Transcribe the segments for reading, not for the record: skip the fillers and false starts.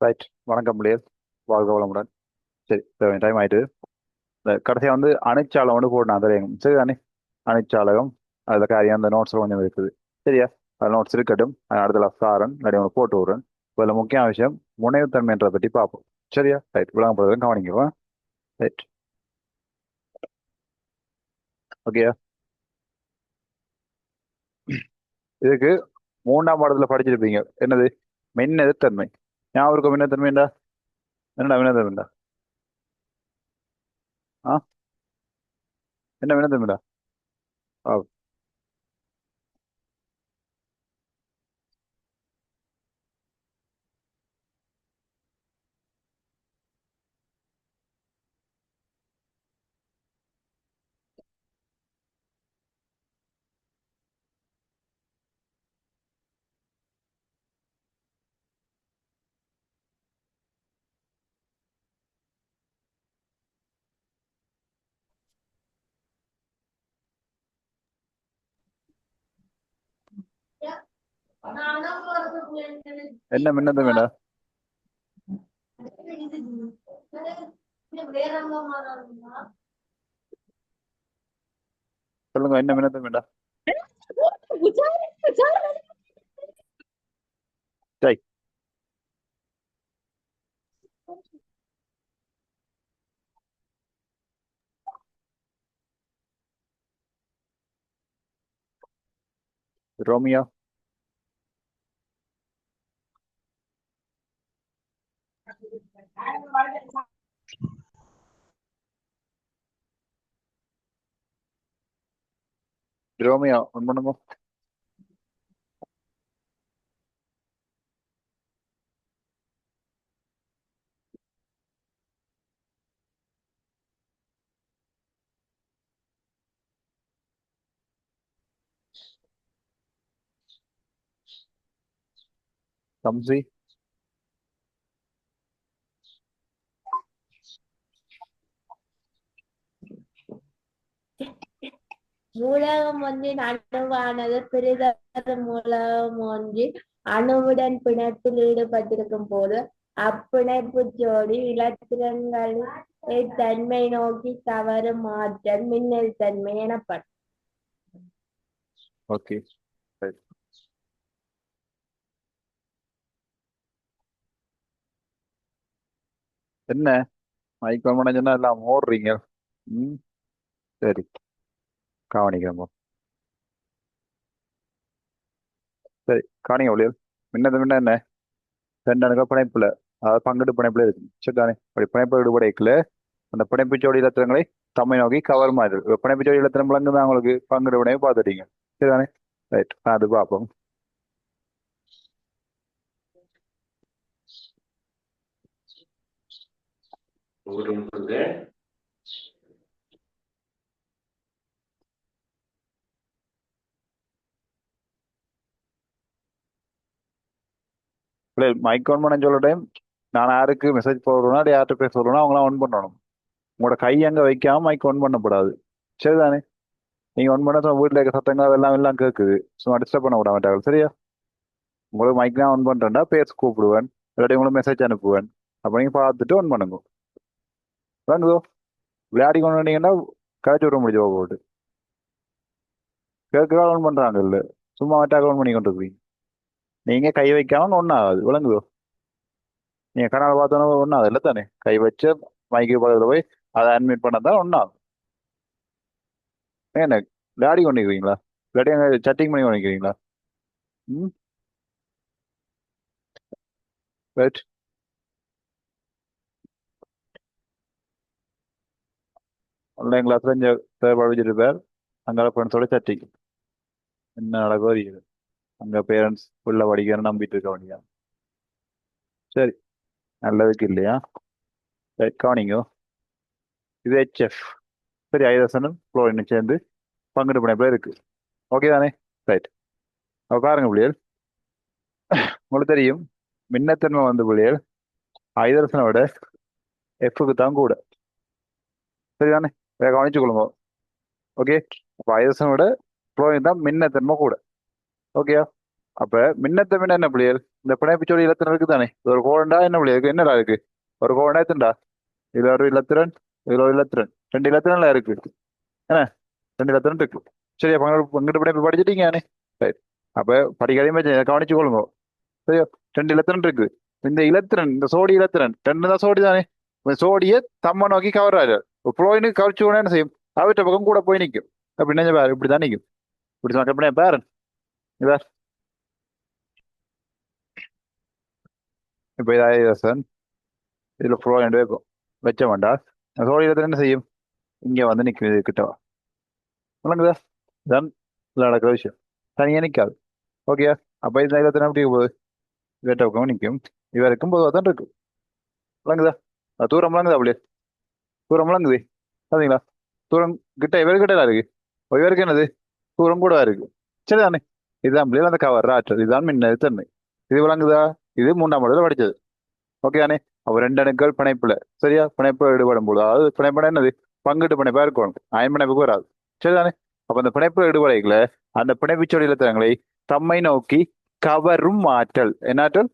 Right. வணக்கம் பிள்ளையர். வாழ்க வளமுடன். சரி, டைம் ஆயிட்டு. இந்த கடைசியா வந்து அணுச்சாலம் வந்து போடணும் தெரியும். சரி தானே? அணுச்சாலகம் அதில் காரியம் அந்த நோட்ஸ் கொஞ்சம் இருக்குது. சரியா? அது நோட்ஸ் இருக்கட்டும். அடுத்த சாரன் இல்லாட்டி ஒன்று போட்டு விடுறேன். இதில் முக்கியமான விஷயம் முனைவுத்தன்மைன்றதை பற்றி பார்ப்போம். சரியா? ரைட். விளங்கப்படுறதும் கவனிக்குவோம். ரைட். ஓகேயா? இதுக்கு மூணாம் பாடத்துல படிச்சிருப்பீங்க. என்னது? மின் எதிர்த்தன்மை. ஞாபகம் இருக்கும் மின்னத்தன்மைண்டா? என்னடா மின்னத்தன்மைண்டா? ஆ, என்ன மின்னத்தன்மைண்டா? ஆ, என்ன மின்னத்தன்மைண்டா? சொல்லுங்க, என்ன மின்னத்தன்மைண்டா? சரி. ரோமியோ. ரோமியோ ஒன் பண்ணுங்க. தம்சி. மூலகம் ஒன்றின் அணுவானது பிறிதொரு மூலகம் ஒன்றின் அணுவுடன் பிணைப்பில் ஈடுபட்டிருக்கும் போது அப்பிணைப்புச் ஜோடி இலத்திரன்களின் தன்மை நோக்கி தவறும் மாற்றல் மின்னெழுத்தன்மை எனப்படும். ஓகே. ரைட். என்ன மைக் ஆன் பண்ண சொன்னா எல்லாம் ஓடுறீங்க? ம். சரி, கவனிக்கிறோம். சரி, கவனிங்க ஒளியல். முன்ன என்ன? ரெண்டு அணுக பிணைப்புல, அதாவது பங்கீடு பிணைப்புல இருக்கு. சரிதானே? அப்படி பிணைப்பு ஈடுபடைக்குள்ள அந்த பிணைப்பு ஜோடி இலத்திரங்களை தம்மை நோக்கி கவர் மாதிரி பிணைப்பு ஜோடி இலத்திரம் விளங்குதான் உங்களுக்கு பங்கீடு வினையை பார்த்துட்டீங்க. சரிதானே? ரைட். அது பார்ப்போம். இல்லை, மைக் ஆன் பண்ண சொல்ல டைம் நான் யாருக்கு மெசேஜ் போடுறேன்னா யார்கிட்ட பேச சொல்றேன்னா அவங்களாம் ஆன் பண்ணணும். உங்களோட கை அங்க வைக்காம மைக் ஆன் பண்ணக்கூடாது. சரிதானே? நீங்க ஒன் பண்ண வீட்டில் இருக்க சத்தங்கள் அதெல்லாம் எல்லாம் கேட்குது. சும்மா டிஸ்டர்ப் பண்ண விட மாட்டாங்க. சரியா? உங்களுக்கு மைக் தான் ஒன் பண்றேன்டா பேச கூப்பிடுவேன், இல்லாட்டி உங்களுக்கு மெசேஜ் அனுப்புவேன். அப்போ நீங்க பார்த்துட்டு ஒன் பண்ணுங்க. வாங்குதோ. விளையாடி கொண்டு வந்தீங்கன்னா கழிச்சு விட முடியும் போட்டு. கேட்க ஒன் பண்றாங்க இல்ல, சும்மா மட்டாக ஒன் பண்ணி கொண்டு இருக்கீங்க. நீங்க கை வைக்காம ஒன்றும் ஆகாது. விளங்குதோ? நீங்க கனால பார்த்தோன்னா ஒன்றும் ஆகுது இல்லை தானே? கை வச்சு மைக்கு பக்கத்தில் போய் அதை அட்மிட் பண்ண தான் ஒன்றும் ஆகும். என்ன விளையாடி கொண்டு இருக்கிறீங்களா? இல்லாட்டி அங்கே சட்டிங் பண்ணி கொண்டு இருக்கிறீங்களா? ம். ரைட். ஆன்லைன் கிளாஸ்ல இங்கே சார் படிச்சிருப்பார். அங்கே ஃப்ரெண்ட்ஸோட சட்டிங் என்ன நடக்குதோ தெரியுது. அங்கே பேரண்ட்ஸ் உள்ள படிக்கிறேன்னு நம்பிட்டு இருக்க வேண்டியா? சரி, நல்லதுக்கு இல்லையா? ரைட், கவனிங்க. இது ஹெச்எஃப். சரி, ஐதரசனும் குளோரினும் சேர்ந்து பங்கிட்டு பிணைப்புல இருக்கு. ஓகே தானே? ரைட். அப்ப பாருங்க பிள்ளைகள், உங்களுக்கு தெரியும் மின்னத்தன்மை வந்து பிள்ளைகள் ஐதரசனை விட எஃப்க்கு தான் கூட. சரிதானே? வேற கவனிச்சு கொள்ளுங்க. ஓகே. அப்போ ஐதரசனை விட குளோரின் தான் மின்னத்தன்மை கூட. ஓகேயா? அப்ப மின்னத்த மின்ன என்ன பிள்ளைகள் இந்த பிணைப்புச்சோடி இலத்திரம் இருக்குதானே ஒரு கோடண்டா என்ன பிள்ளைகள் என்னடா இருக்கு ஒரு கோடண்டா எத்தண்டா இதுல ஒரு இலத்திரன் இதுல ஒரு இலத்திரன் ரெண்டு இலத்திரன்ல இருக்கு என்ன ரெண்டு இலத்திரன் இருக்கு சரி அப்ப பங்கிட்டு பிணைப்பு படிச்சிட்டீங்க சரி அப்ப படிக்காதையும் கவனிச்சு கொள்ளுங்க சரியா ரெண்டு இலத்திரன் இருக்கு இந்த இலத்திரன் இந்த சோடி இலத்திரன் ரெண்டு தான் சோடி தானே இந்த சோடியை தம்ம நோக்கி கவர்றாரு புளோயினுக்கு கவர்ச்சி உடனே என்ன செய்யும் அவற்ற பக்கம் கூட போய் நிற்கும் அப்படின்னா பாரு இப்படிதான் நிற்கும் இப்படி சொன்ன பாரு இதார் இப்ப இதாசன் இதுல புளோயின் வைக்கும் வச்ச வேண்டாம் சோடி இலத்திரன் என்ன செய்யும் இங்க வந்து நிற்கும் கிட்டவா விளங்குதா இதான் இதுல நடக்கிற விஷயம் தனியா நிற்காது ஓகே அப்ப இந்த இலத்திரன் எப்படி போகுது இவற்ற பக்கம் நிற்கும் இவருக்கும் பொதுவாக தான் இருக்கு விளங்குதா தூரம் விளங்குதா அப்படியே தூரம் விளங்குது பாத்தீங்களா தூரம் கிட்ட இவரு கிட்ட இருக்கு இவருக்கு என்னது தூரம் கூட இருக்கு சரிதானே இதுதான் பிள்ளைகள் அந்த கவர் ஆற்றல் இதுதான் மின்னல் தன்மை இது விளங்குதா இது மூன்றாம் இடத்துல படிச்சது ஓகே தானே அப்ப ரெண்டு அணுக்கள் பிணைப்புல சரியா பிணைப்பு ஈடுபடும் போது அதாவது பிணைப்புனா என்னது பங்கிட்டு பிணைப்பா இருக்கணும் அயன் பிணைப்புக்கு வராது சரிதானே அப்ப அந்த பிணைப்பு ஈடுபடைகள அந்த பிணைப்புச்சொடி இலத்திரங்களை தம்மை நோக்கி கவரும் ஆற்றல் என்ன ஆற்றல்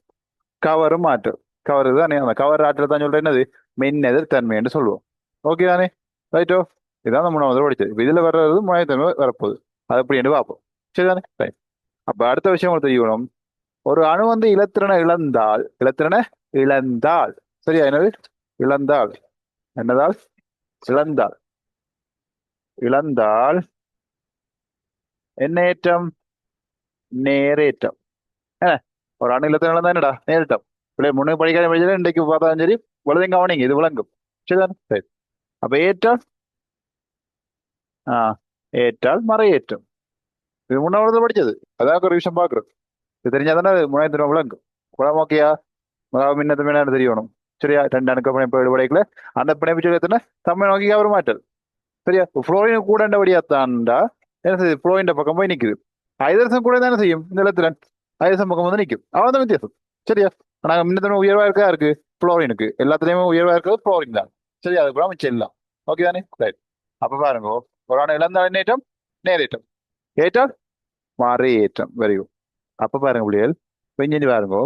கவரும் ஆற்றல் கவர் தானே அந்த கவர் ஆற்றல் தான் சொல்ற என்னது மின்னெதிர் தன்மை என்று சொல்லுவோம் ஓகே தானே ரைட்டோ இதான் நம்ம முதல்ல படிச்சது இப்ப இதுல வர்றது முனைத்தன்மை வரப்போகுது அது எப்படி என்று பார்ப்போம் சரிதானே ரைட் அப்ப அடுத்த விஷயம் உங்களுக்கு தெரியணும் ஒரு அணு வந்து இலத்திரனை இழந்தால் சரியா என்னது இழந்தால் என்னதால் இழந்தால் இழந்தால் என்ன ஏற்றம் நேரேற்றம் என்ன ஒரு அணு இலத்திரன் இழந்தா என்னடா நேரிட்டம் பிள்ளை முன்னே படிக்காத படிச்சது இன்றைக்கு பார்த்தாலும் சரி விளதுங்க கவனிங்க இது விளங்கும் சரிதானே சரி அப்ப ஏற்றால் ஆஹ் ஏற்றால் மறையேற்றம் இது முன்னாவது படிச்சது அதான் ஒரு விஷயம் பாக்குறது இது தெரிஞ்சாதானே முன்னாடி விளங்கும் குளம் ஓகேயா முதலாவது மின்னத்து மின்னு தெரியணும் சரியா ரெண்டு அணுக்க பிணைப்பு ஈடுபடைக்கல அந்த பிணைப்பு சொல்லி தம்மை நோக்கி கவர மாட்டல் சரியா புளோரின் கூட வழியாத்தான்டா என்ன செய்யுது புளோரின் பக்கம் போய் நிக்குது ஐதரசம் கூட தானே செய்யும் இந்த இடத்துல ஐதரசம் பக்கம் வந்து நிக்கும் அவ்வளவுதான் வித்தியாசம் சரியா நாங்க மின்னத்தன்மை உயர்வா இருக்கா இருக்கு புளோரினுக்கு எல்லாத்துலயுமே உயர்வா இருக்கிறது புளோரின் தான் சரி அது கூட மிச்சம் எல்லாம் ஓகே தானே ரைட் அப்ப பாருங்க ஒரு ஆணை இழந்த நேற்றம் நேரேற்றம் ஏற்றால் மாறி ஏற்றம் வெரி குட் அப்ப பாருங்க பிள்ளைகள் பெஞ்சு பாருங்க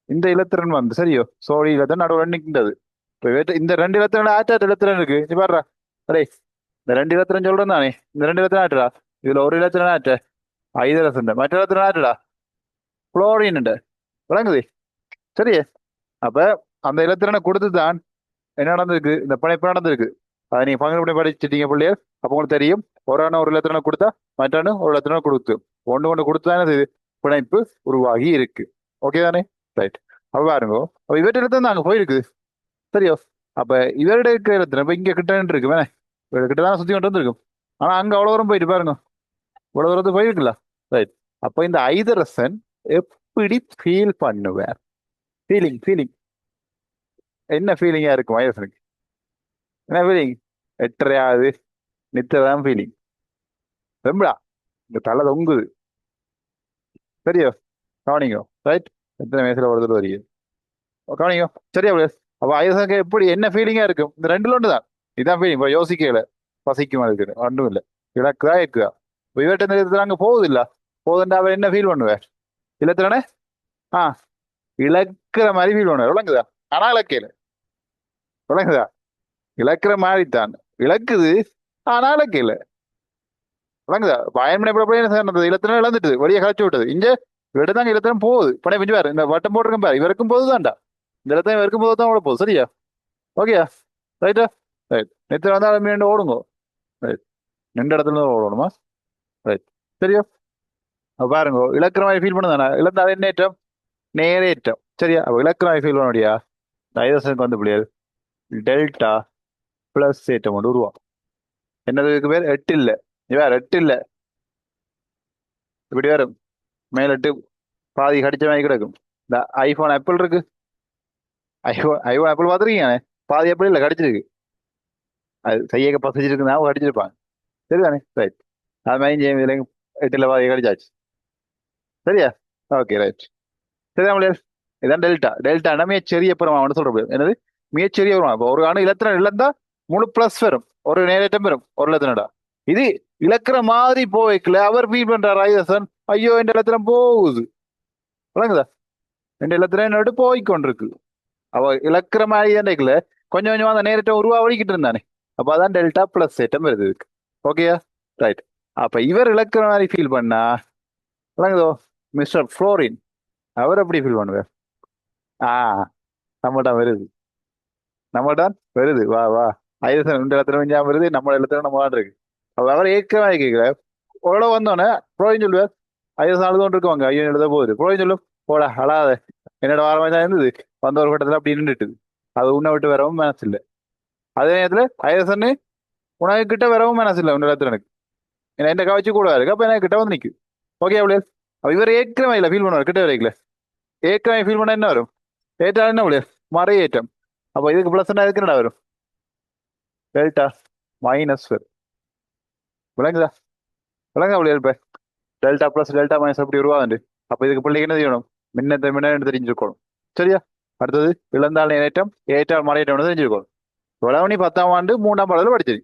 இந்த இலத்திரன் வந்து சரியோ சோழி இலத்திரன் நடுவில் நிற்கின்றது இந்த ரெண்டு இலத்திரன் ஆற்றாட்டு இலத்திரன் இருக்கு நீ பாடுறா அடே இந்த ரெண்டு இலத்திரன் சொல்றேன் தானே இந்த ரெண்டு இலத்திரன் ஆட்டுடா இதுல ஒரு இலத்திரன் ஆற்ற ஐதரசன் மற்ற இலத்திரன் ஆட்டுடா குளோரின் விளங்குது சரியே அப்ப அந்த இலத்திரனை கொடுத்து தான் என்ன நடந்திருக்கு இந்த பிணைப்பு நடந்திருக்கு அதை நீங்க பங்கு படிச்சிட்டீங்க பிள்ளையர் அப்ப உங்களுக்கு தெரியும் ஒரு அணு ஒரு இலத்திரனை கொடுத்தா மற்ற அணு ஒரு இலத்திரனை கொடுத்து ஒண்ணு கொடுத்து தான் இது பிணைப்பு உருவாகி இருக்கு ஓகே தானே ரைட் அப்ப பாருங்க அப்ப இவற்றில நாங்க போயிருக்கு சரியோ அப்ப இவருடைய இடத்துல இப்ப இங்க கிட்ட இருக்கு வேணே கிட்ட தான் சுத்தி கொண்டு வந்துருக்கும் ஆனா அங்க அவ்வளவு தூரம் போயிட்டு பாருங்க இவ்வளவு தூரத்துக்கு போயிருக்குல்ல ரைட் அப்ப இந்த ஐதரசன் எப்படி ஃபீல் பண்ணுவார் ஃபீலிங் என்ன ஃபீலிங்கா இருக்கும் ஐதரசனுக்கு என்ன ஃபீலிங் எட்டரையாவது நித்ததான் ஃபீலிங் வெம்படா இந்த தலை தொங்குது சரியோ கவனிங்க ரைட் எத்தனை வயசுல ஒரு தடவை வருகிறது கவனிங்க சரியா அப்ப ஐதரசனுக்கு எப்படி என்ன ஃபீலிங்கா இருக்கும் இந்த ரெண்டுல ஒண்ணுதான் இதான் ஃபீலிங் இப்போ யோசிக்கல பசிக்கும் அதுக்கு ஒன்றும் இல்லை இலக்குதா இருக்குதா இப்போ இவர்கிட்ட இந்த அங்க போகுது இல்ல போகுதுண்டா அவர் என்ன ஃபீல் பண்ணுவார் இலத்திரனே ஆ இழக்கிற மாதிரி ஃபீல் பண்ணுவார் விளங்குதா ஆனா இலக்கையில விளங்குதா இழக்கிற மாதிரி தான் இழக்குது ஆனா இலக்கையில விளங்குதா பயன்மனை என்ன இலத்திரம் இழந்துட்டு வெளியே கழிச்சு விட்டது இங்க இவர்தாங்க இலத்திரம் போகுது படைய பிஞ்சு பாரு இந்த வட்டம் போட்டிருக்கும் பாரு இவருக்கும் போதுதான்டா இந்த இடத்துல இவருக்கும் போது தான் போகுது சரியா ஓகேயா ரைட்டா ரைட் நித்திரம் வந்தா மீண்டும் ஓடுங்க ரைட் ரெண்டு இடத்துல ஓடணுமா ரைட் சரியா அப்ப பாருங்க இலக்கிற மாதிரி ஃபீல் பண்ணுதானே இழந்த அது என்ன ஏற்றம் நேரேற்றம் சரியா அப்ப இலக்கிற மாதிரி ஃபீல் பண்ண முடியா இந்த ஐதரசனுக்கு வந்து பிள்ளைகள் டெல்டா பிளஸ் ஏற்றம் கொண்டு உருவாகும் என்னதுக்கு பேர் எட்டு இல்ல வேற எட்டு இல்ல இப்படி வரும் மேலெட்டு பாதி கடிச்ச மாதிரி கிடக்கும் இந்த ஐபோன் ஆப்பிள் இருக்கு ஐபோன் ஆப்பிள் பார்த்துருக்கீங்க பாதி ஆப்பிள் இல்லை கடிச்சிருக்கு அது கையை பசிச்சிருக்கு நான் கடிச்சிருப்பாங்க சரிதானே ரைட் அது மாதிரி இதுலையும் எட்டுல பாதி கடிச்சாச்சு சரியா ஓகே ரைட் சரியா முடியாது இதான் டெல்டானா மிகச்செரிய பெருமான்னு சொல்ற முடியாது என்னது மிகச்செரிய பெருமா இப்போ ஒரு அணு இலத்திரம் இழந்தா மூணு பிளஸ் வரும் ஒரு நேரேற்றம் வரும் ஒரு இலத்தினடா இது இழக்கிற மாதிரி போய்க்கல அவர் ஃபீல் பண்றாரு ஐதரசன் ஐயோ இந்த இலத்திரம் போகுது விளங்குதா? ரெண்டு இலத்திரம் நோட்டு போய்க்கொண்டிருக்கு. அவ இழக்கிற மாதிரி இருக்குல்ல, கொஞ்சம் கொஞ்சமா அந்த நேரத்தை உருவாக்கிட்டு இருந்தானே. அப்ப அதான் டெல்டா பிளஸ் ஏட்டம் வருது இதுக்கு. ஓகேயா? ரைட். அப்ப இவர் இழக்கிற மாதிரி ஃபீல் பண்ணா விளங்குதோ? மிஸ்டர் ஃப்ளோரின் அவர் எப்படி ஃபீல் பண்ணுவார்? ஆ நம்மகிட்ட வருது, நம்மகிட்ட வருது, வா வா. ஐதசன் ரெண்டு இடத்துல ஞாபகம் வருது, நம்ம இடத்துல நம்ம இருக்கு. அப்ப அவர் ஏற்கனவே கேட்கிற ஓரளவு வந்தோடனே ப்ரோயின் சொல்லுவார், ஐதசன் அழுது கொண்டு இருக்குவாங்க, ஐயோ எழுத போகுது. ப்ரோயின் சொல்லும், போடா அழாத, என்னோட வாரமாக தான் இருந்தது, வந்த ஒரு கட்டத்தில் அப்படி நின்றுட்டு அது உன்னை விட்டு வரவும் மனசு இல்லை. அதே நேரத்துல ஐதசன்னு உனக்கு கிட்ட வரவும் மனசு இல்லை உன்னோட இடத்துல எனக்கு, ஏன்னா எந்த கவச்சு கூட இருக்கு, அப்ப எனக்கு கிட்ட வந்து நிற்கும். ஓகே அப்படியே. அப்ப இவர் ஏற்கனவே இல்லை ஃபீல் பண்ணுவார் கிட்ட வரைக்கல. ஏற்கனவே ஃபீல் பண்ண என்ன வரும்? ஏற்றாலும் என்ன முடியாது, மறை ஏற்றம். அப்ப இதுக்கு பிளஸ் இதுக்கு என்னடா வரும்? டெல்டா மைனஸ் வரும். விளங்குதா? விளங்க முடியாது. இப்ப டெல்டா பிளஸ் டெல்டா மைனஸ் அப்படி உருவாகுது. அப்ப இதுக்கு பிள்ளைக்கு என்ன செய்யணும்? மின்னத்தை மின்னு தெரிஞ்சிருக்கணும். சரியா? அடுத்தது இழந்தால் ஏற்றம் ஏற்றால் மறையேற்றம் தெரிஞ்சிருக்கணும். இவ்வளவு நீ 10ஆம் ஆண்டு 3ஆம் பாடல படிச்சிரு.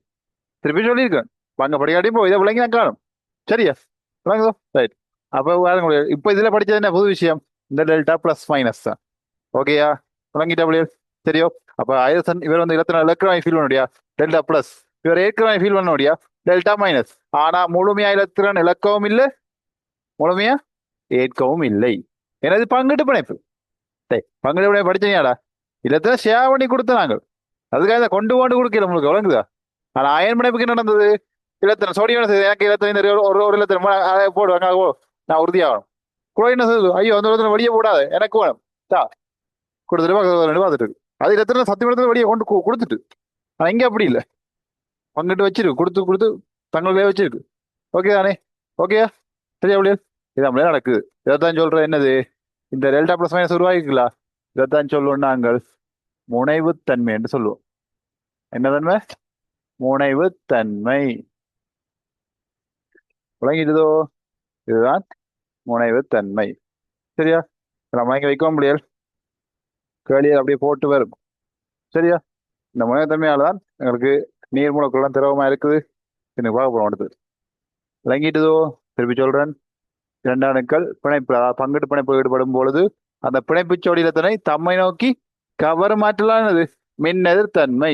திருப்பி சொல்லியிருக்கேன், அங்க படிக்காட்டியும் போய் இதை விளங்கி நான் காணும். சரியா? விளங்குதோ? ரைட். அப்ப வாருங்க முடியாது. இப்ப இதுல படிச்சது என்ன புது விஷயம்? இந்த டெல்டா பிளஸ் மைனஸ் தான். ஓகேயா? விளங்கிட்டா முடியாது? சரியோ? அப்ப ஐதசன் இவர் வந்து இலக்கணம் ஃபீல் பண்ண முடியா டெல்டா பிளஸ், இவர் ஏற்கனவே ஃபீல் பண்ண முடியா டெல்டா மைனஸ். ஆனா முழுமையா இலத்திரன் இழக்கவும் இல்லை, முழுமையா ஏற்கவும் இல்லை. எனது பங்கிட்டு பிணைப்பு. டேய், பங்கிட்டு பிணைப்பு படிச்சீங்கடா, இலத்திரம் ஷேர் பண்ணி கொடுத்த நாங்கள், அதுக்காக இதை கொண்டு கொண்டு கொடுக்கல உங்களுக்கு. விளங்குதா? ஆனா அயன் பிணைப்புக்கு என்ன நடந்தது? இலத்திரம் சோடியம் எனக்கு இலத்திரம் இந்த ஒரு ஒரு இலத்திரம் போடுவாங்க, நான் உறுதியாகணும். குளோரின் என்ன செய்யுது? ஐயோ அந்த இடத்துல வெளியே போடாது, எனக்கு வேணும் தா, கொடுத்துட்டு பார்த்துட்டு இருக்கு. அது இடத்துல சத்தியம் இடத்துல வெளியே கொண்டு கொடுத்துட்டு. ஆனா இங்க அப்படி இல்லை, பங்கிட்டு வச்சிருக்கு, கொடுத்து கொடுத்து தங்களுக்கே வச்சிருக்கு. ஓகே தானே? ஓகேயா? சரியா அப்படியே? இது அப்படியே நடக்குது. இதைத்தான் சொல்றேன், என்னது இந்த டெல்டா பிளஸ் மைனஸ் உருவாக்கிக்கலாம். இதைத்தான் சொல்லுவோம் நாங்கள் முனைவுத்தன்மை என்று சொல்லுவோம். என்ன தன்மை? முனைவுத்தன்மை. விளங்கிடுதோ? இதுதான் முனைவுத்தன்மை. சரியா? நம்ம இங்க வைக்க முடியாது, கேளியர் அப்படியே போட்டு வரும். சரியா? இந்த முனைவுத்தன்மையால தான் எங்களுக்கு நீர் மூலக்குள்ள திரவமா இருக்குது. எனக்கு பார்க்க போறோம் அடுத்து. விளங்கிட்டுதோ? திருப்பி சொல்றேன், இரண்டாணுக்கள் பிணைப்பு அதாவது பங்கிட்டு பிணைப்பு ஈடுபடும் பொழுது அந்த பிணைப்பு சோடிலத்தினை தம்மை நோக்கி கவர் மாற்றலானது மின் எதிர்த்தன்மை.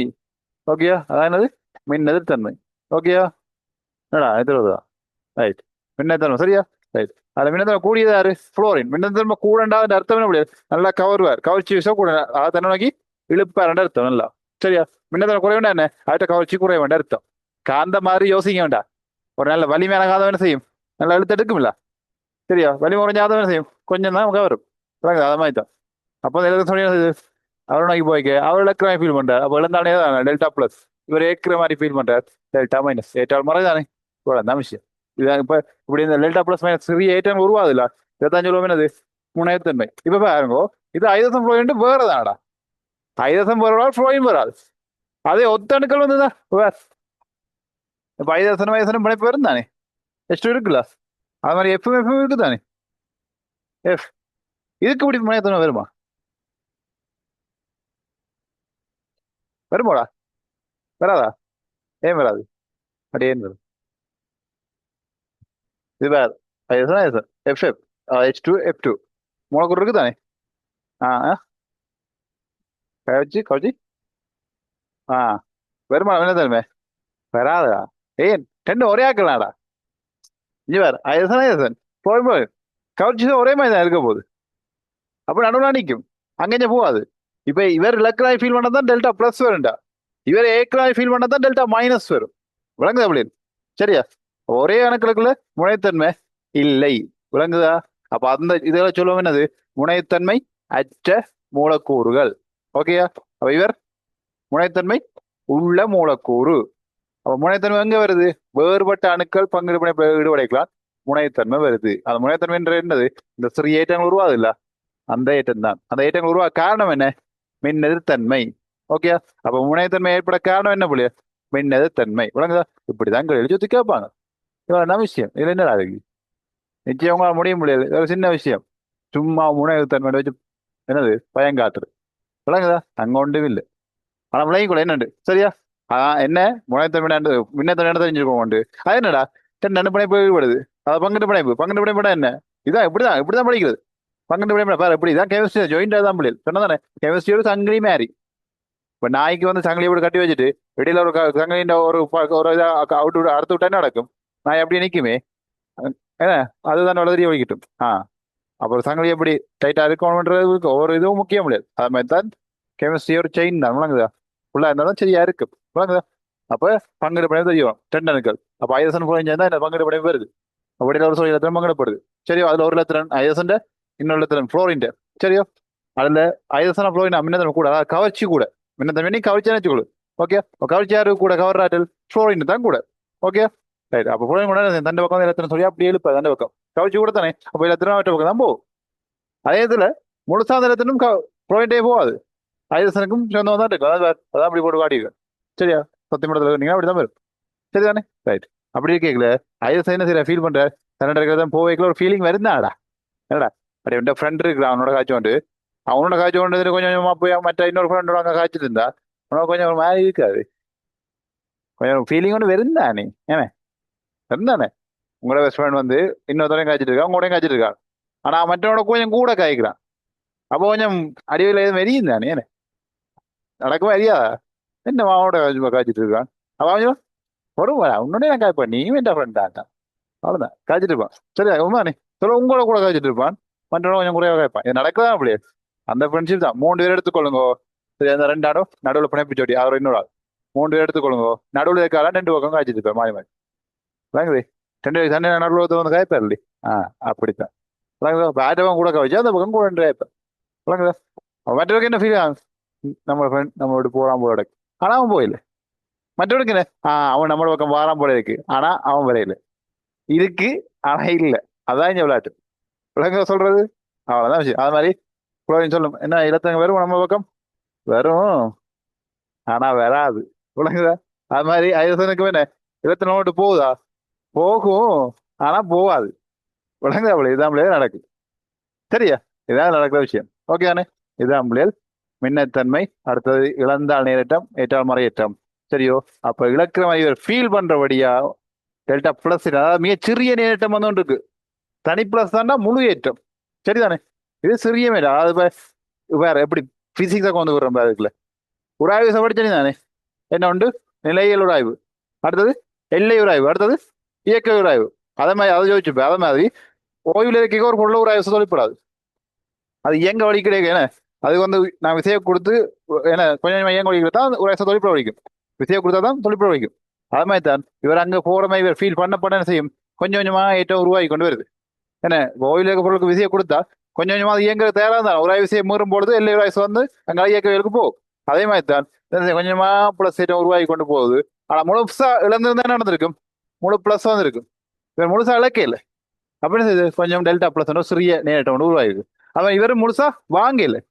ஓகேயா? அதானது மின் எதிர்த்தன்மை. ஓகேயா? என்னடா எதிர்வதா? ரைட். மின்னத்தன்மை. சரியா? ரைட். அது மின்னத்தன்மை கூடியது யாரு? புளோரின். மின்னத்தன்மை கூடண்டா அர்த்தம் என்ன முடியாது, நல்லா கவர்வார், கவர்ச்சி விஷயம் கூட அதை தன்னை நோக்கி இழுப்பார் அர்த்தம். நல்லா சரியா? மின்னத்தன்மை குறைய வேண்டாம், என்ன அவட்ட கவர்ச்சி குறைய வேண்டாம் அர்த்தம். காந்த மாதிரி யோசிக்க வேண்டாம். ஒரு நல்ல வலிமையான காந்தம் என்ன செய்யும்? நல்லா இழுத்து எடுக்கும்ல. சரியா? வலிமை குறைஞ்சாதான் என்ன செய்யும்? கொஞ்சம் தான் கவரும். அதை மாதிரி தான். அப்போ சொன்னது அவரை நோக்கி போய்க்க அவர் இழக்கிற மாதிரி ஃபீல் பண்றாரு. அப்போ இழந்தானே தான் டெல்டா பிளஸ், இவர் ஏற்கிற மாதிரி ஃபீல் பண்றாரு டெல்டா மைனஸ். ஏற்றால் மறை தானே, தான் விஷயம். இதுதான் இப்ப இப்படி இந்த டெல்டா பிளஸ் மைனஸ் சிறிய ஏற்றம் உருவாது இல்ல, இதைத்தான் சொல்லுவோம் என்னது முனைவுத்தன்மை. இப்ப பாருங்கோ, இது ஐதசம் ஃப்ளோயின் வேற தானடா. ஐதசம் வேறால் ஃப்ளோயின் வராது. அதே ஒத்த அணுக்கள் வந்துதான் வேற. இப்ப ஐதசனம் ஐதசனம் பிணைப்பு வரும் தானே, எஸ்ட் இருக்குல்ல, அது மாதிரி எஃப் எஃப் இருக்கு தானே. எஃப் இதுக்கு இப்படி முனைவுத்தன்மை வருமா? வருமாடா? வராதா? ஏன் வராது? அப்படி ஏன் வரும்? இது வேற ஐதசன் ஐதசன் F F H two F two மூலக்கூறு இருக்கு தானே. ஆ கவச்சி கவச்சி ஆ வருமா? என்ன தருமே வராதா? ஏன் ரெண்டு ஒரே ஆக்கலாம்டா. இங்க வேற ஐதசன் ஐதசன் போகும்போது கவர்ச்சி ஒரே மாதிரி தான் இருக்க போகுது. அப்ப நடுவில் நிற்கும், அங்கே போகாது. இப்ப இவர் இலக்கணாய் ஃபீல் பண்ணதான் டெல்டா பிளஸ் வரும்டா, இவர் ஏக்கனாய் ஃபீல் பண்ணதான் டெல்டா மைனஸ் வரும். விளங்குதா அப்படி? சரியா? ஒரே அணுக்களுக்குள்ள முனைத்தன்மை இல்லை. விளங்குதா? அப்ப அந்த இதெல்லாம் சொல்லுவோம் என்னது முனைத்தன்மை அற்ற மூலக்கூறுகள். ஓகேயா? அப்ப இவர் முனைத்தன்மை உள்ள மூலக்கூறு. அப்ப முனைத்தன்மை எங்க வருது? வேறுபட்ட அணுக்கள் பங்கு ஈடுபடைக்கலாம் முனைத்தன்மை வருது. அந்த முனைத்தன்மை என்ற என்னது? இந்த சிறிய ஏற்றங்கள் உருவாது இல்ல, அந்த ஏற்றம் தான். அந்த ஏற்றங்கள் உருவாக காரணம் என்ன? மின் எதிர்த்தன்மை. ஓகே. அப்ப முனைத்தன்மை ஏற்பட காரணம் என்ன புள்ளிய? மின் எதிர்த்தன்மை. விளங்குதா? இப்படிதான் எழுதி வச்சு கேட்பாங்க. இவ்வளவு என்ன விஷயம் இதுல என்ன இருக்கு? நிச்சயம் உங்களால் முடிய முடியாது, ஒரு சின்ன விஷயம். சும்மா முனைத்தன்மை வச்சு என்னது பயங்காட்டுறது. விளங்குதா? அங்க ஒன்றும் இல்லை. ஆனா விளங்கி கூட என்னண்டு. சரியா? என்ன முனைத்தன்மை மின்னத்தன்மை என்ன தெரிஞ்சுக்கோங்க உண்டு. அது என்னடா ரெண்டு பிணைப்பு ஈடுபடுது, அது பங்கிட்டு பிணைப்பு. பங்கிட்டு பிணைப்புனா என்ன? இதான் இப்படிதான் படிக்கிறது. பங்கிட்டு விட பாரு எப்படி தான் கெமிஸ்ட்ரி ஜாயிண்டா தான் பிள்ளைகள் சொன்னதானே கெமிஸ்ட்ரியோட சங்கிலி மாறி இப்ப நாய்க்கு வந்து சங்கிலியை போட்டு கட்டி வச்சுட்டு இடையில ஒரு சங்கிலியின் ஒரு இதை அவுட்டு அறுத்து விட்டா என்ன நடக்கும் நாய் அப்படியே நிக்குமே ஏன்னா அதுதான் வளர்த்தி ஒழிக்கட்டும் அப்புறம் சங்கிலி எப்படி டைட்டா இருக்கணும்ன்றது ஒவ்வொரு இதுவும் முக்கியம் முடியாது அது மாதிரி தான் கெமிஸ்ட்ரி ஒரு செயின் தான் விளங்குதா ஃபுல்லா இருந்தாலும் சரியா இருக்கு விளங்குதா அப்ப பங்கிட படம் தெரியும் டெண்டனுக்கள் அப்ப ஐஎஸ்என் போய் தான் இந்த பங்கிட படம் வருது அப்படியே ஒரு சொல்லி லத்திரம் பங்கிடப்படுது சரியோ அதுல ஒரு லத்திரன் ஐஎஸ்என் இன்னொரு லத்திரன் ஃப்ளோரின் சரியோ அதுல ஐஎஸ்என் ஃப்ளோரின் மின்னத்தன் கூட அதாவது கவர்ச்சி கூட மின்னத்தன் வேணி கவர்ச்சி வச்சுக்கொள்ளு ஓகே கவர்ச்சி யாரு கூட கவர் ஆற்றல் ஃப்ளோரின் தான் கூட ஓகே ரைட் அப்போ ஃப்ளோரின் கூட தண்டை பக்கம் லத்திரம் சொல்லி அப்படியே எழுப்ப தண்டை பக்கம் கவர்ச்சி கூட தானே அப்போ லத்திரம் மற்ற பக்கம் தான் போகும் அதே இதுல முழுசாந்த லத்தினும் ஃப்ளோரின்டே போகாது ஐஎஸ்எனுக்கும் சொந்தம் தான் இருக்கும் அதான் அப்படி போட்டு காட்டிடுவேன் சரியா சத்தியமடத்தில் நீங்க அப்படிதான் வரும் சரிதானே ரைட் அப்படி இருக்கீங்கள ஐஎஸ் என்ன சரி ஃபீல் பண்ற தன்னோட இருக்கிறத போவைக்குள்ள ஒரு ஃபீலிங் வருந்தாடா என்னடா அப்படி என் ஃப்ரெண்ட் இருக்கிறான் அவனோட காய்ச்சி கொண்டு அவனோட காய்ச்சி கொண்டு கொஞ்சம் கொஞ்சமா போய் மற்ற இன்னொரு ஃப்ரெண்டோட அங்கே காய்ச்சிட்டு இருந்தா உனக்கு கொஞ்சம் ஒரு மாதிரி இருக்காது கொஞ்சம் ஃபீலிங் ஒன்று வருந்தானே ஏனே வருந்தானே உங்களோட பெஸ்ட் ஃப்ரெண்ட் வந்து இன்னொருத்தரையும் காய்ச்சிட்டு இருக்கா உங்களோடையும் காய்ச்சிட்டு இருக்கா ஆனா மற்றவனோட கொஞ்சம் கூட காய்க்கிறான் அப்போ கொஞ்சம் அடிவில் எதுவும் எரியும் தானே ஏனே நடக்கும் அறியாதா என்ன அவனோட காய்ச்சிட்டு இருக்கான் அப்போ அவன் வரும் உன்னோட நான் காய்ப்பேன் நீ என் ஃப்ரெண்ட் தான் அவ்வளவுதான் காய்ச்சிட்டு இருப்பான் சரியா உண்மைதானே சொல்ல உங்களோட கூட காய்ச்சிட்டு இருப்பான் மற்றவங்க கொஞ்சம் குறையாக காய்ப்பான் இது நடக்குதான் அப்படியே அந்த ஃப்ரெண்ட்ஷிப் தான் 3 பேர் எடுத்துக்கொள்ளுங்க சரி அந்த 2 ஆடும் நடுவில் பிணைப்பு ஜோடி அவர் இன்னொரு ஆள் 3 பேர் எடுத்துக்கொள்ளுங்க நடுவில் இருக்கால 2 பக்கம் காய்ச்சிட்டு இருப்பேன் மாறி மாறி வாங்குது 2 சண்டை நடுவில் வந்து காய்ப்பார் இல்லையே அப்படித்தான் விளங்குதா பேட்டவன் கூட காய்ச்சி அந்த பக்கம் கூட 2 காய்ப்பேன் விளங்குதா மற்றவருக்கு என்ன ஃபீல் ஆகும் நம்ம ஃப்ரெண்ட் நம்மளோட போறான் போல இருக்கு ஆனா அவன் போயில மற்றவனுக்கு என்ன அவன் நம்மளோட பக்கம் வாரான் போல இருக்கு ஆனா அவன் வரையில இருக்கு ஆனா இல்ல அதான் இங்க விளையாட்டு விளங்க சொல்றது அவ்வளவுதான் விஷயம் அது மாதிரி குழந்தை சொல்லும் என்ன இலத்தங்க வரும் நம்ம பக்கம் வரும் ஆனா வராது விளங்குதா அது மாதிரி ஐஎஸ்எனுக்கு என்ன இலத்தனை மட்டும் போகுதா போகும் ஆனா போகாது விளங்குதா பிள்ளை இதான் பிள்ளைகள் நடக்குது சரியா இதான் நடக்கிற விஷயம் ஓகே தானே இதான் பிள்ளைகள் மின்னத்தன்மை அடுத்தது இழந்தால் நேரட்டம் ஏற்றால் மறையேற்றம் சரியோ அப்ப இழக்கிற மாதிரி ஃபீல் பண்றபடியா டெல்டா பிளஸ் அதாவது மிக சிறிய நேரட்டம் வந்து ஒன்று இருக்கு தனி பிளஸ் தான்டா முழு ஏற்றம் சரிதானே இது சிறிய மேடம் அதாவது வேற எப்படி பிசிக்ஸா கொண்டு வர்றோம் அதுக்குள்ள உராய்வு படிச்சனி தானே என்ன உண்டு நிலையியல் உராய்வு அடுத்தது எல்லை உராய்வு அடுத்தது இயக்க உராய்வு அதே மாதிரி அதை யோசிச்சுப்பேன் அதே மாதிரி ஓய்வில் இருக்க ஒரு பொருள் உராய்வு தொழிற்படாது அது இயங்க வழி கிடையாது ஏன்னா அது வந்து நான் விசையை கொடுத்து ஏன்னா கொஞ்சம் இயங்க வழி கொடுத்தா உராய்வு தொழிற்பட வலிக்கும் விசையை கொடுத்தா தான் தொழிற்பட வலிக்கும் அது மாதிரி தான் இவர் அங்கே போகிற மாதிரி இவர் ஃபீல் பண்ண என்ன செய்யும் கொஞ்சம் கொஞ்சமா ஏற்றம் உருவாகி கொண்டு வருது என்ன ஓய்வில் இருக்க பொருளுக்கு விசையை கொடுத்தா கொஞ்சம் கொஞ்சமா அது இயங்க தயாராக தான் ஒரு விசையை மீறும் பொழுது எல்லை வயசு வந்து அங்கே இயக்கவியலுக்கு போகும் அதே மாதிரி தான் கொஞ்சமா பிளஸ் ஏற்றம் உருவாகி கொண்டு போகுது ஆனா முழுசா இழந்திருந்தா என்ன நடந்திருக்கும் முழு பிளஸ் வந்து இருக்கும் இவர் முழுசா இழக்க இல்லை அப்படின்னு செய்யுது கொஞ்சம் டெல்டா பிளஸ் சிறிய நேரட்டம் ஒன்று உருவாயிருக்கு அவன் இவர் முழுசா வாங்க இல்லை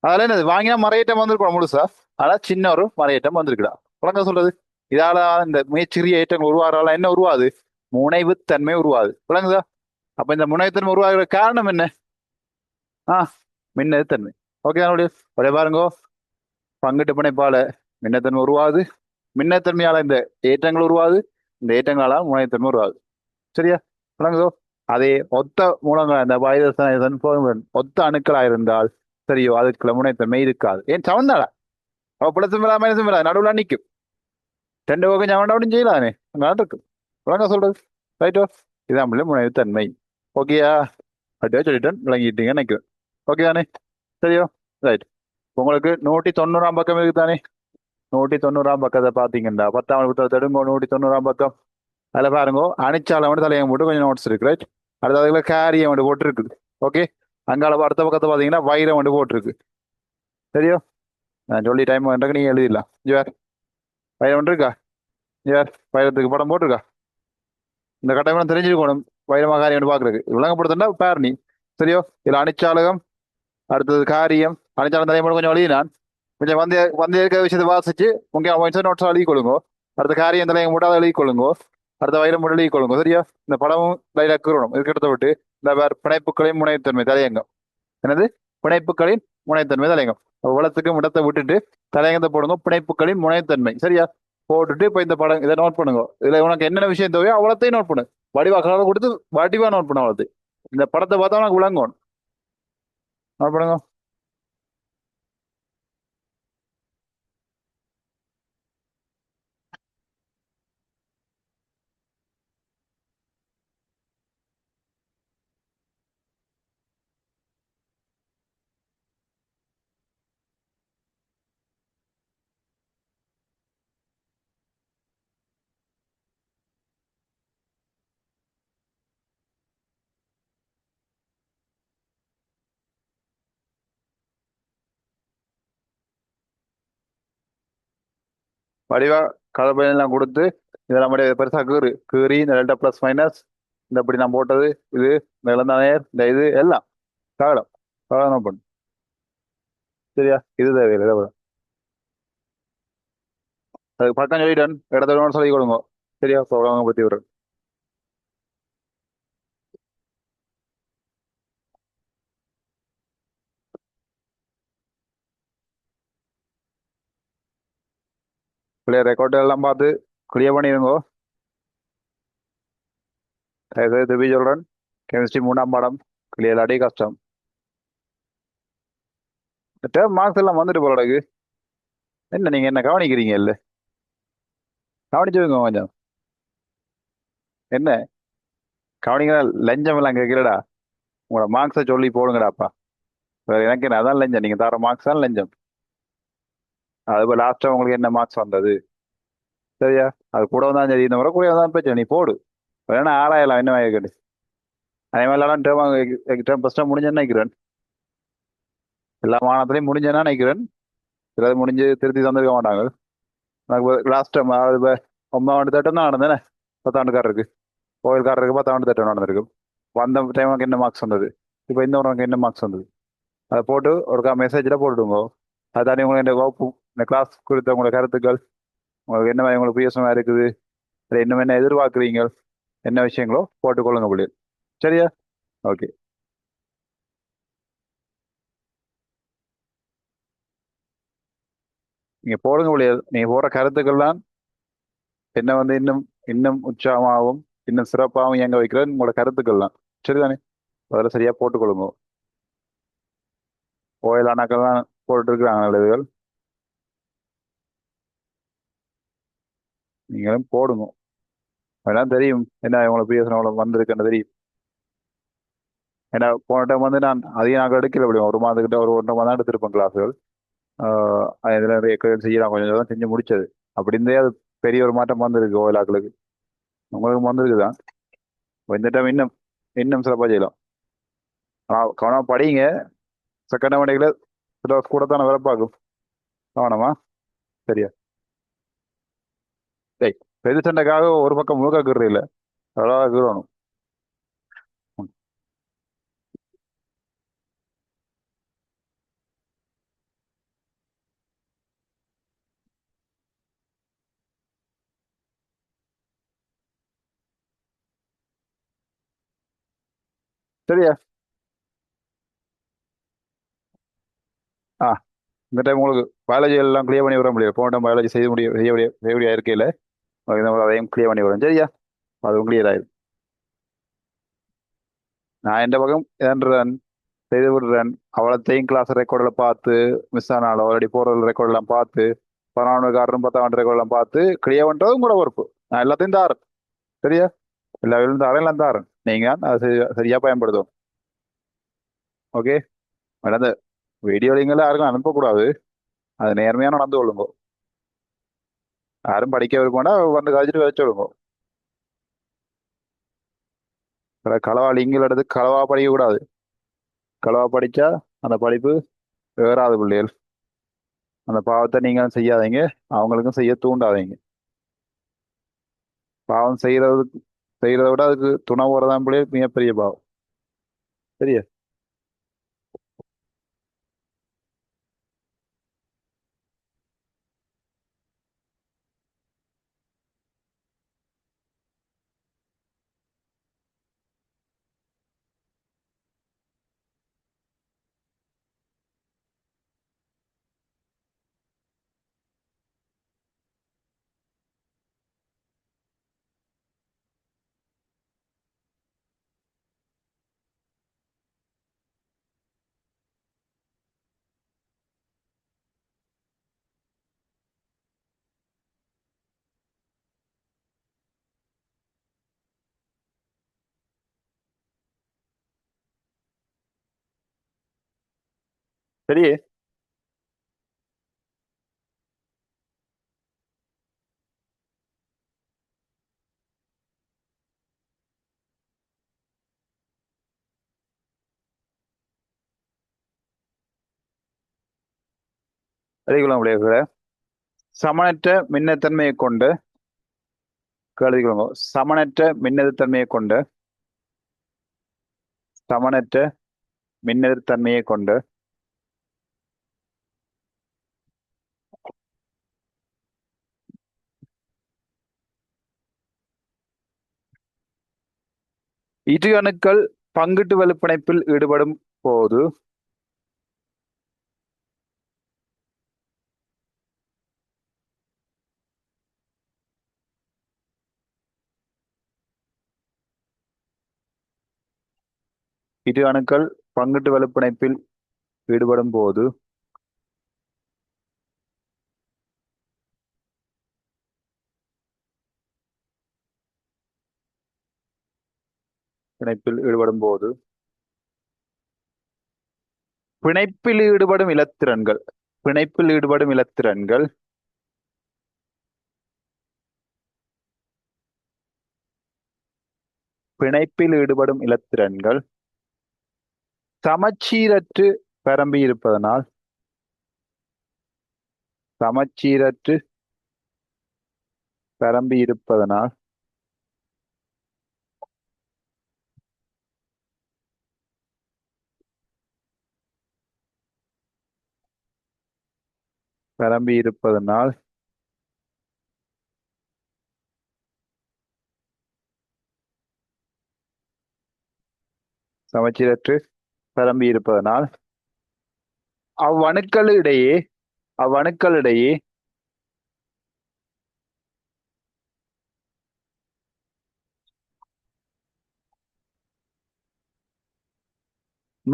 அதெல்லாம் என்னது வாங்கினா மறையேற்றம் வந்திருக்கணும் முழுசா ஆனா சின்ன ஒரு மறையேற்றம் வந்திருக்குடா உலக சொல்றது இதால இந்த மிகச்சிறிய ஏற்றங்கள் உருவாகிறால என்ன உருவாது முனைவுத்தன்மை உருவாது விளங்குதா அப்ப இந்த முனைவுத்தன்மை உருவாகிற காரணம் என்ன மின்னழுத்தன்மை ஓகே ஒரே பாருங்கோ பங்கிட்டு பிணைப்பால மின்னத்தன்மை உருவாது மின்னத்தன்மையால இந்த ஏற்றங்கள் உருவாது இந்த ஏற்றங்களால முனைவுத்தன்மை உருவாது சரியா விளங்குதோ அதே ஒத்த மூலங்கள் அந்த வைரஸ் ஒத்த அணுக்களா இருந்தால் சரியோ அதுக்குள்ள முனைத்தன்மை இருக்காது ஏன் சவந்தாடா அவ பிளஸும் மேலா மைனஸும் மேலா நடுவுல நிற்கும் 2 பக்கம் சவண்டாவும் செய்யலானே அங்கே இருக்கும் விளங்க சொல்றது ரைட்டோ இதான் முனைவுத்தன்மை ஓகேயா அப்படியே சொல்லிட்டேன் விளங்கிட்டீங்க நினைக்கிறேன் ஓகே தானே சரியோ ரைட் உங்களுக்கு 190ஆம் பக்கம் இருக்கு தானே 190ஆம் பக்கத்தை பார்த்தீங்கன்னா 10ஆம் புத்தகத்தை எடுங்க 190ஆம் பக்கம் அதில் பாருங்க அணிச்சாலை மட்டும் தலையம் போட்டு கொஞ்சம் நோட்ஸ் இருக்கு ரைட் அடுத்த அதுல கேரியம் மட்டும் போட்டுருக்குது ஓகே அங்கால அடுத்த பக்கத்தை பார்த்தீங்கன்னா வைரம் மட்டும் போட்டிருக்கு சரியோ நான் சொல்லி டைம் பண்ணுறக்கு நீங்கள் எழுதிடலாம் ஜிவார் வைரம் மட்டும் இருக்கா ஜிவார் வைரத்துக்கு படம் போட்டிருக்கா இந்த கட்டாயம் தெரிஞ்சிருக்கணும் வைரமா காரியம் பார்க்குறதுக்கு விளங்கப்படுத்தா பேர் நீ சரியோ இதில் அணிச்சாலகம் அடுத்தது காரியம் அணிச்சாலம் தலைமுறை கொஞ்சம் எழுதினான் கொஞ்சம் வந்து இருக்க விஷயத்தை வாசிச்சு உங்க நோட்ஸ் எழுதி கொள்ளுங்க அடுத்த காரியம் தலையம் மட்டும் அதை எழுதி கொள்ளுங்க அடுத்த வைரம் மட்டும் எழுதி கொள்ளுங்க சரியா இந்த படமும் லைலாக கூறணும் இதுக்கிட்ட விட்டு இந்த பிணைப்புகளின் முனைத்தன்மை தலையங்கம் என்னது பிணைப்புகளின் முனைத்தன்மை தலையங்கம் உலகத்துக்கு இடத்தை விட்டுட்டு தலையங்கத்தை போடுங்க பிணைப்புகளின் முனைத்தன்மை சரியா போட்டுட்டு இப்போ இந்த படம் இதை நோட் பண்ணுங்க இதுல உனக்கு என்னென்ன விஷயம் தேவையோ அவ்வளோத்தையும் நோட் பண்ணு வடிவா கலர் கொடுத்து வடிவா நோட் பண்ண அவ்வளோது இந்த படத்தை பார்த்தா உனக்கு விளங்கணும் நோட் பண்ணுங்க. வடிவா கலர் எல்லாம் கொடுத்து இதெல்லாம் மட்டும் பெருசா கீறி இந்த டெல்டா பிளஸ் மைனஸ் இந்த இப்படி நான் போட்டது இது இந்த இளந்தானையர் இந்த இது எல்லாம் காகலம் காகலம் நோட் பண்ணு. சரியா இது தேவையில்லை தேவை. அதுக்கு பக்கம் சொல்லிட்டேன் இடத்த சொல்லி கொடுங்க. சரியா ப்ரோக்ராம் பத்தி விடுறேன். பிள்ளைய ரெக்கார்டு எல்லாம் பார்த்து கிளியர் பண்ணிருங்கோ. தயவுசெய்து திருப்பி சொல்றேன். கெமிஸ்ட்ரி 3ஆம் பாடம் கிளியர் அடி கஷ்டம். டேர்ம் மார்க்ஸ் எல்லாம் வந்துட்டு போலடக்கு. என்ன நீங்க என்ன கவனிக்கிறீங்க இல்ல கவனிச்சுங்க கொஞ்சம். என்ன கவனிங்க லஞ்சம் எல்லாம் கேட்கிறடா. உங்களோட மார்க்ஸை சொல்லி போடுங்கடாப்பா. வேற எனக்கு என்ன அதான் லஞ்சம். நீங்க தர மார்க்ஸ் தான் லஞ்சம். அது லாஸ்டா உங்களுக்கு என்ன மார்க்ஸ் வந்தது. சரியா அது கூட வந்தாலும் சரி இந்த முறை கூட வந்தாலும் பிரச்சனை நீ போடு. வேணா ஆராயலாம் என்ன கேட்டு. அதே மாதிரி டேர்ம் ஃபர்ஸ்டா முடிஞ்சேன்னு நினைக்கிறேன். எல்லா மாநிலத்திலையும் முடிஞ்சேன்னா நினைக்கிறேன். சிலது முடிஞ்சு திருத்தி தந்திருக்க மாட்டாங்க. எனக்கு லாஸ்ட் டைம் அதாவது 9ஆண்டு திட்டம் தான் நடந்தேனே. 10ஆண்டுக்காரருக்கு கோயில்காரருக்கு 10ஆண்டு திட்டம் நடந்திருக்கு. வந்த டைம் உனக்கு என்ன மார்க்ஸ் வந்தது. இப்போ இந்த உனக்கு என்ன மார்க்ஸ் வந்தது. அதை போட்டு ஒருக்கா மெசேஜில் போட்டுடுங்க. அது தாண்டி உங்களுக்கு இந்த வகுப்பு இந்த கிளாஸ் குறித்த உங்களோட கருத்துக்கள் உங்களுக்கு என்ன மாதிரி உங்களுக்கு பிஎஸ்மா இருக்குது. அதை இன்னும் என்ன எதிர்பார்க்குறீங்க என்ன விஷயங்களோ போட்டுக்கொள்ளுங்க பிள்ளைகள். சரியா ஓகே. நீங்க போடுங்க பிள்ளைகள். நீங்க போடுற கருத்துக்கள்லாம் என்ன இன்னும் இன்னும் உற்சாகமாகவும் இன்னும் சிறப்பாகவும் இயங்க வைக்கிறது உங்களோட கருத்துக்கள்லாம். சரிதானே அதில் சரியா போட்டுக்கொள்ளுங்க. கோயில் அணக்கெல்லாம் போட்டுருக்குறாங்க நல்லதுகள். நீங்களும் போடுங்க. அதெல்லாம் தெரியும் என்ன உங்களுக்கு பிஎஸ்என்எல் வந்திருக்குன்னு தெரியும். ஏன்னா போன டைம் நான் அதிக நாங்கள் எடுக்கல முடியும். ஒரு மாதத்துக்கிட்ட ஒரு 1.5 மாதம் தான் எடுத்திருப்பேன் கிளாஸுகள். இதில் நிறைய செய்ய நான் கொஞ்சம் தான் செஞ்சு முடிச்சது. அப்படி இருந்தே அது பெரிய ஒரு மாற்றம் வந்திருக்கு கோயிலாக்களுக்கு. உங்களுக்கு வந்திருக்குதான். இந்த டைம் இன்னும் இன்னும் சிறப்பாக செய்யலாம். ஆனால் கவனமாக படிங்க. செகண்ட் மணிக்கில் சில கூட தானே வரப்பாக்கும். கவனமா சரியா டேய் பெரிய சண்டைக்காக ஒரு பக்கம் முழுக்க கீறது இல்லை. அவ்வளோவா கீறணும். சரியா ஆ இந்த டைம் உங்களுக்கு பயாலஜி எல்லாம் கிளியர் பண்ணி வர முடியும். போன டைம் பயாலஜி செய்ய முடிய இருக்கையில் அதையும் கிளியர் பண்ணி வரும். சரியா அதுவும் கிளியர் ஆயிடும். நான் எந்த பக்கம் ஏன்றேன் செய்து விடுறேன். அவளத்தையும் கிளாஸ் ரெக்கார்டில் பார்த்து மிஸ் ஆனாலும் ஆல்ரெடி போகிற ரெக்கார்டெல்லாம் பார்த்து 11 10 ரெக்கார்டெல்லாம் பார்த்து கிளியர் பண்ணுறதும் கூட பொறுப்பு. நான் எல்லாத்தையும் தாரேன். சரியா எல்லா வேலையும் தாரேன் எல்லாம் தாரேன். நீங்கள் அதை சரியா பயன்படுத்தும். ஓகே அந்த வீடியோ லிங்கெல்லாம் யாருக்கும் அனுப்பக்கூடாது. அது நேர்மையாக நடந்து கொள்ளுங்க. யாரும் படிக்க விருப்பம்னா வந்து கழிச்சிட்டு வச்சு விடுங்க. களவா லிங்கில் எடுத்து களவா படிக்கக்கூடாது. களவா படித்தா அந்த படிப்பு வேறாது பிள்ளைகள். அந்த பாவத்தை நீங்களும் செய்யாதீங்க. அவங்களுக்கும் செய்ய தூண்டாதீங்க. பாவம் செய்யறத விட அதுக்கு துணை போறதான் பிள்ளைகள் மிகப்பெரிய பாவம். சரியா சரி. எழுதிக்கொள்ளும் விளைவுகளை சமனற்ற மின்னத்தன்மையை கொண்டு எழுதிக்கொள்ளுங்க. சமனற்ற மின்னெதிர்த்தன்மையை கொண்டு சமனற்ற மின்னெதிர்த்தன்மையை கொண்டு இரு அணுக்கள் பங்கிட்டு வலுப்பிணைப்பில் ஈடுபடும் போது இரு அணுக்கள் பங்கிட்டு வலுப்பிணைப்பில் ஈடுபடும் போது பிணைப்பில் ஈடுபடும் போது பிணைப்பில் ஈடுபடும் இலத்திரன்கள் பிணைப்பில் ஈடுபடும் இலத்திரன்கள் பிணைப்பில் ஈடுபடும் இலத்திரன்கள் சமச்சீரற்று பரம்பி இருப்பதனால் சமச்சீரற்று பரம்பி இருப்பதனால் பரம்பி இருப்பதனால் சமச்சீரற்று பரம்பி இருப்பதனால் அவ்வணுக்களிடையே அவ்வணுக்களிடையே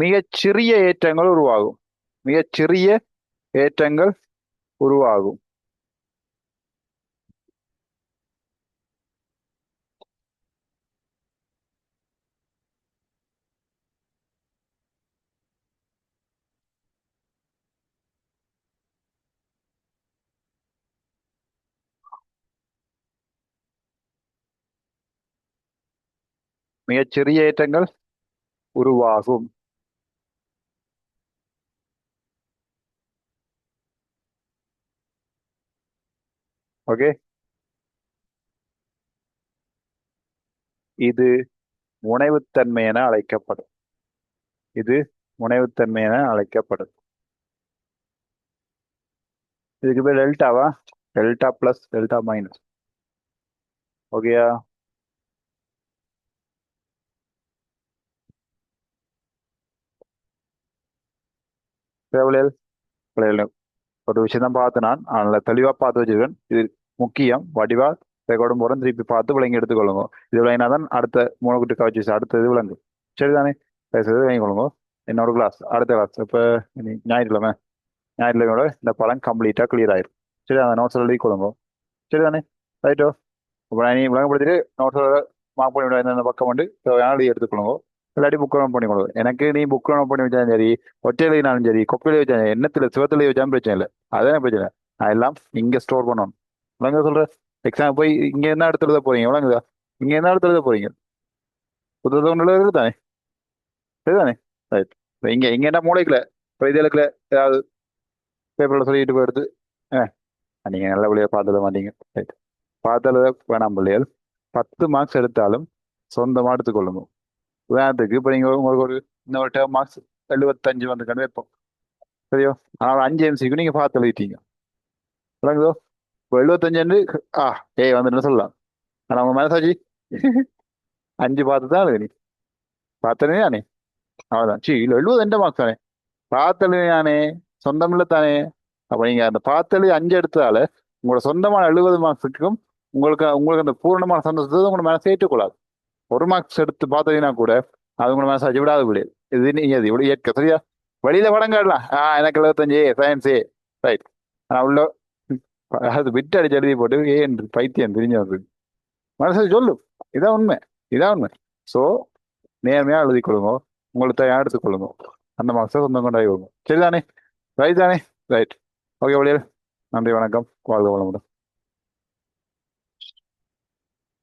மிகச் சிறிய ஏற்றங்கள் உருவாகும். மிகச் சிறிய ஏற்றங்கள் உருவாகும். மிகச் சிறிய ஏற்றங்கள் உருவாகும். ஓகே, இது முனைவுத்தன்மை என அழைக்கப்படும். இது முனைவுத்தன்மை என அழைக்கப்படும். இதுக்கு பேர் டெல்டாவா? Delta plus delta minus. ஓகேயா? பிள்ளைகள் ஒரு விஷயம் தான் பார்த்து நான் அதில் தெளிவாக பார்த்து வச்சிருக்கேன். இது முக்கியம். வடிவா ரெக்கார்டும் போகிறோம், திருப்பி பார்த்து விளங்கி எடுத்துக்கொள்ளுங்க. இது விளங்கினா தான் அடுத்த மூணுக்குட்டி கவச்சு அடுத்த இது விளங்கு. சரிதானே? பேசுறது வாங்கிக்கொள்ளுங்க. என்னோட கிளாஸ் அடுத்த கிளாஸ் இப்போ ஞாயிற்றுக்கிழமை ஞாயிற்றுக்கிழமையோட இந்த படம் கம்ப்ளீட்டாக கிளியர் ஆயிரும். சரி, அந்த நோட்ஸ் எழுதி கொள்ளுங்க. சரிதானே? ரைட்டோ. இப்போ நீ விளங்கப்படுத்திட்டு நோட்ஸோட மார்க் பண்ணி விட இந்த பக்கம் வந்து எழுதி எடுத்துக்கொள்ளுங்க. இல்லாட்டி புக் நோட் பண்ணிக்கொள்ளுங்க. எனக்கு நீ புக் நோட் பண்ணி வச்சாலும் சரி, ஒற்றை எழுதினாலும் சரி, கொப்பில வச்சாலும் எண்ணத்துல சிவத்துல வச்சாலும் பிரச்சனை இல்லை. அதான் பிரச்சனை. அதெல்லாம் இங்க ஸ்டோர் பண்ணணும். விளங்க சொல்ற? எக்ஸாம் போய் இங்க என்ன எடுத்து எழுத போறீங்க? விளங்குதா? இங்க என்ன எடுத்து எழுத போறீங்க? புத்தகத்தை ஒன்று எழுது தானே? சரிதானே? ரைட். இங்க இங்க என்ன மூளைக்கல இப்போ இது எழுக்கல ஏதாவது பேப்பர்ல சொல்லிட்டு போயிடுது. நீங்க நல்ல வழியா பார்த்து மாட்டீங்க. ரைட். பார்த்து வேணாம் பிள்ளைகள். 10 மார்க்ஸ் எடுத்தாலும் சொந்தமா எடுத்துக்கொள்ளுங்க. உதாரணத்துக்கு இப்போ நீங்க உங்களுக்கு ஒரு இன்னொரு டேர்ம் மார்க்ஸ் 75 வந்து கண்டு வைப்போம். சரியோ? ஆனால் 5 எம்சிக்கு நீங்க பார்த்து எழுதிட்டீங்க. விளங்குதோ? இப்போ 75 ஆ வந்துட்டு சொல்லலாம். ஆனா உங்க மனசாட்சி 5 பார்த்து தான் எழுதி பார்த்தனே தானே. அவ்வளவுதான். சரி, இல்லை 70 எந்த மார்க்ஸ் தானே பார்த்தெழுதி தானே, சொந்தமில்ல தானே. அப்ப நீங்க அந்த பார்த்தெழுதி 5 எடுத்ததால உங்களோட சொந்தமான 70 மார்க்ஸுக்கும் உங்களுக்கு உங்களுக்கு அந்த பூர்ணமான சந்தோஷத்தை உங்களோட மனசை ஏற்றுக்கொள்ளாது. 1 மார்க்ஸ் எடுத்து பார்த்தீங்கன்னா கூட அது உங்களோட மனசாட்சி விடாது விடையாது. இது நீங்க இது இவ்வளவு ஏற்க சரியா? வெளியில படம் காட்டலாம். எனக்கு 75 சயின்ஸு ரைட். ஆனா உள்ள அது விட்டு அடிச்சு எழுதி போட்டு என்று பைத்தியம் தெரிஞ்சு வந்து மனசு சொல்லும். இதான் உண்மை. இதான் உண்மை. ஸோ நேர்மையா எழுதி கொள்ளுங்க. உங்களுக்கு தயார் எடுத்துக்கொள்ளுங்க. அந்த மார்க்ஸை சொந்தம் கொண்டாடி வருங்க. சரிதானே? ரைட் தானே? ரைட். ஓகே வழியில். நன்றி, வணக்கம், வாழ்க வளமுடன்.